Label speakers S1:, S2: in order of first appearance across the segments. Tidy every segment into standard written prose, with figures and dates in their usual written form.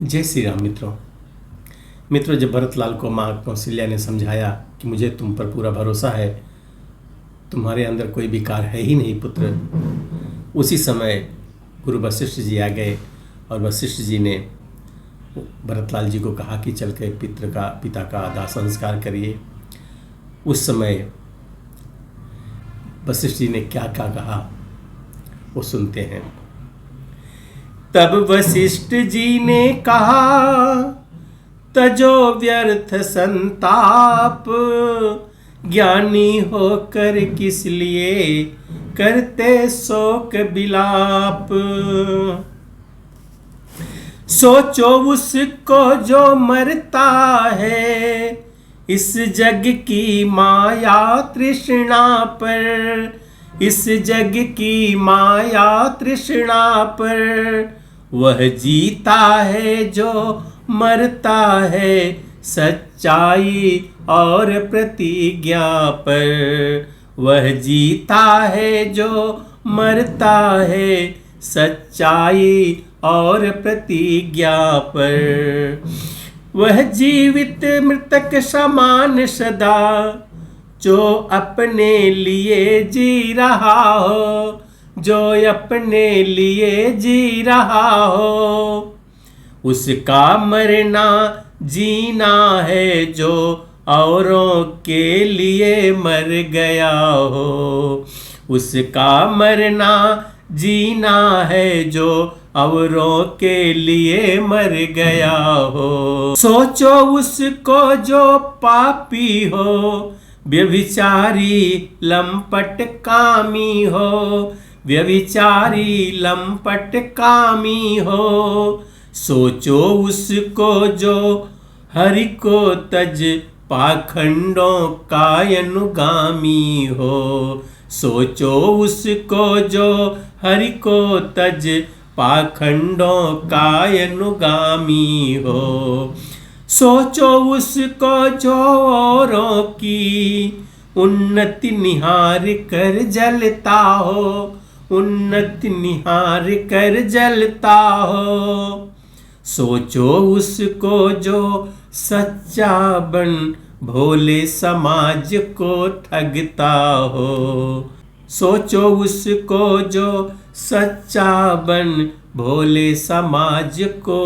S1: जय श्री राम मित्रों, जब भरतलाल को माँ कौशल्या ने समझाया कि मुझे तुम पर पूरा भरोसा है, तुम्हारे अंदर कोई विकार है ही नहीं पुत्र, उसी समय गुरु वशिष्ठ जी आ गए और वशिष्ठ जी ने भरतलाल जी को कहा कि चल के पिता का दाह संस्कार करिए। उस समय वशिष्ठ जी ने क्या क्या कहा वो सुनते हैं। तब वशिष्ठ जी ने कहा, तजो व्यर्थ संताप, ज्ञानी होकर किस लिए करते शोक विलाप। सोचो उसको जो मरता है, इस जग की माया तृष्णा पर, इस जग की माया तृष्णा पर। वह जीता है जो मरता है सच्चाई और प्रतिज्ञा पर। वह जीता है जो मरता है सच्चाई और प्रतिज्ञा पर। वह जीवित मृतक समान सदा, जो अपने लिए जी रहा हो, जो अपने लिए जी रहा हो। उसका मरना जीना है जो औरों के लिए मर गया हो। उसका मरना जीना है जो औरों के लिए मर गया हो। सोचो उसको जो पापी हो, व्यभिचारी लंपट कामी हो, व्यभिचारी लंपट कामी हो। सोचो उसको जो हरि को तज पाखंडों का अनुगामी हो। सोचो उसको जो हरि को तज पाखंडों का अनुगामी हो। सोचो उसको जो औरों की उन्नति निहार कर जलता हो, उन्नति निहार कर जलता हो। सोचो उसको जो सच्चा बन भोले समाज को ठगता हो। सोचो उसको जो सच्चा बन भोले समाज को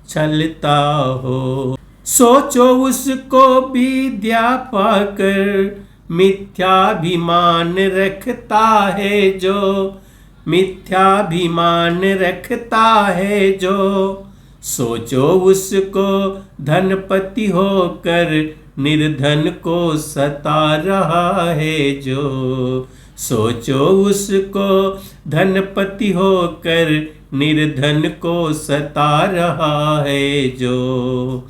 S1: छलता हो। सोचो उसको विद्या पाकर मिथ्याभिमान रखता है जो, मिथ्याभिमान रखता है जो। सोचो उसको धनपति होकर निर्धन को सता रहा है जो। सोचो उसको धनपति होकर निर्धन को सता रहा है जो।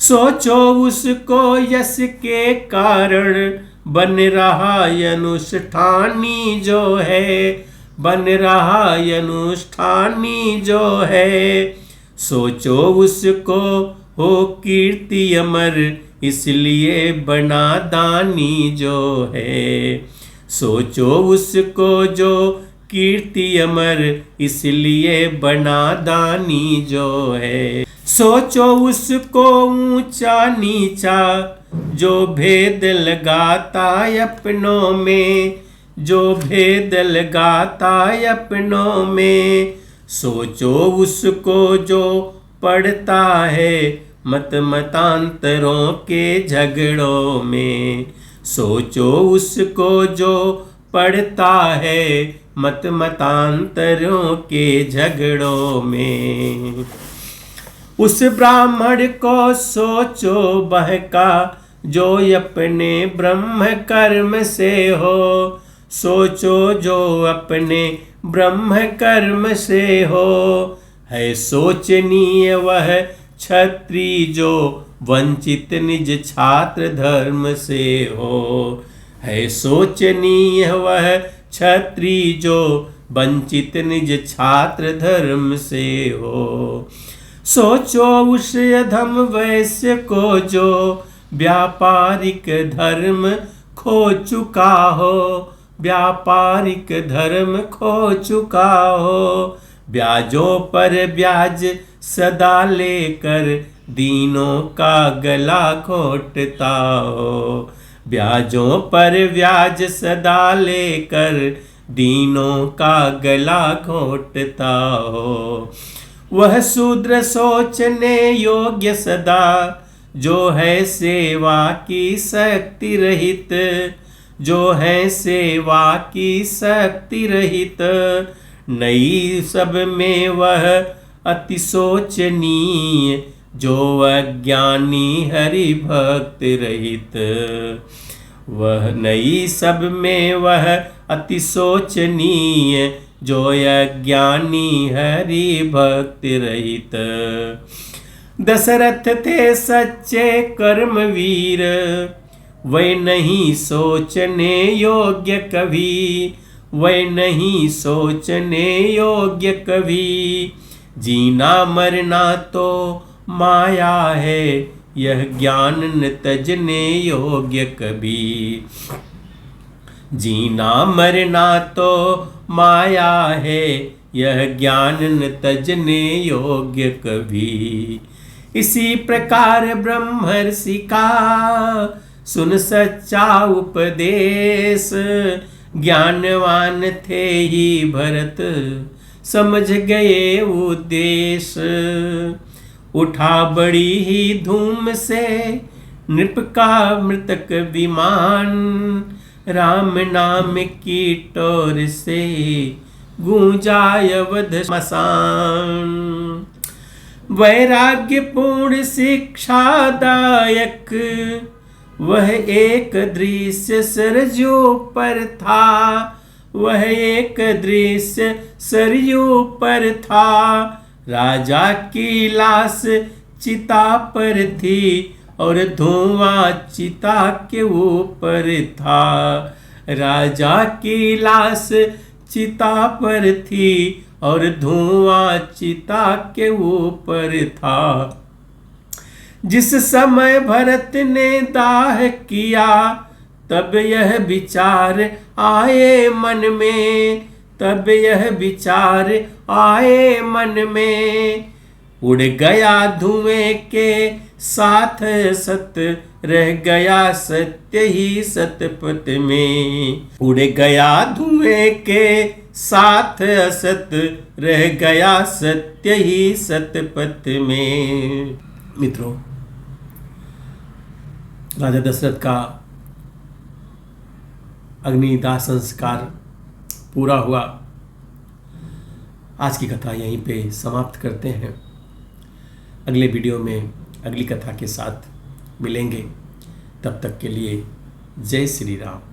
S1: सोचो उसको यश के कारण बन रहा अनुष्ठानी जो है, बन रहा अनुष्ठानी जो है। सोचो उसको हो कीर्ति अमर, इसलिए बना दानी जो है। सोचो उसको जो कीर्ति अमर, इसलिए बना दानी जो है। सोचो उसको ऊंचा नीचा जो भेद लगाता अपनों में, जो भेद लगाता अपनों में। सोचो उसको जो पड़ता है मत मतांतरों के झगड़ों में। सोचो उसको जो पड़ता है मत मतांतरों के झगड़ों में। उस ब्राह्मण को सोचो बहका जो अपने ब्रह्म कर्म से हो। सोचो जो अपने ब्रह्म कर्म से हो। है सोचनीय वह क्षत्रिय जो वंचित निज छात्र धर्म से हो। है सोचनीय वह क्षत्रिय जो वंचित निज छात्र धर्म से हो। सोचो उस अधम वैश्य को जो व्यापारिक धर्म खो चुका हो, व्यापारिक धर्म खो चुका हो। ब्याजों पर ब्याज सदा लेकर दीनों का गला घोटता हो। ब्याजों पर ब्याज सदा लेकर दीनों का गला घोटता हो। वह शूद्र सोचने योग्य सदा जो है सेवा की शक्ति रहित, जो है सेवा की शक्ति रहित। नई सब में वह अति शोचनीय जो अज्ञानी हरि भक्त रहित। वह नई सब में वह अति शोचनीय जो अज्ञानी हरि भक्त रहित। दशरथ थे सच्चे कर्मवीर, वह नहीं सोचने योग्य कभी, वह नहीं सोचने योग्य कभी। जीना मरना तो माया है, यह ज्ञान न तजने योग्य कभी। जीना मरना तो माया है, यह ज्ञान न तजने योग्य कभी। इसी प्रकार ब्रह्मर्षि का सुन सच्चा उपदेश, ज्ञानवान थे ही भरत समझ गए उद्देश्य। उठा बड़ी ही धूम से नृप का मृतक विमान, राम नाम की टोर से गूंजा अवध श्मशान। वैराग्यपूर्ण शिक्षादायक वह एक दृश्य सरजू पर था, वह एक दृश्य सरजू पर था। राजा की लाश चिता पर थी और धुआं चिता के ऊपर था। राजा की लाश चिता पर थी और धुआं चिता के ऊपर था। जिस समय भरत ने दाह किया तब यह विचार आए मन में, तब यह विचार आए मन में। उड़ गया धुएं के साथ सत, रह गया सत्य ही सतपथ में। उड़ गया धुएं के साथ असत, रह गया सत्य ही सतपथ में। मित्रों, राजा दशरथ का अग्निदाह संस्कार पूरा हुआ। आज की कथा यहीं पे समाप्त करते हैं। अगले वीडियो में अगली कथा के साथ मिलेंगे। तब तक के लिए जय श्री राम।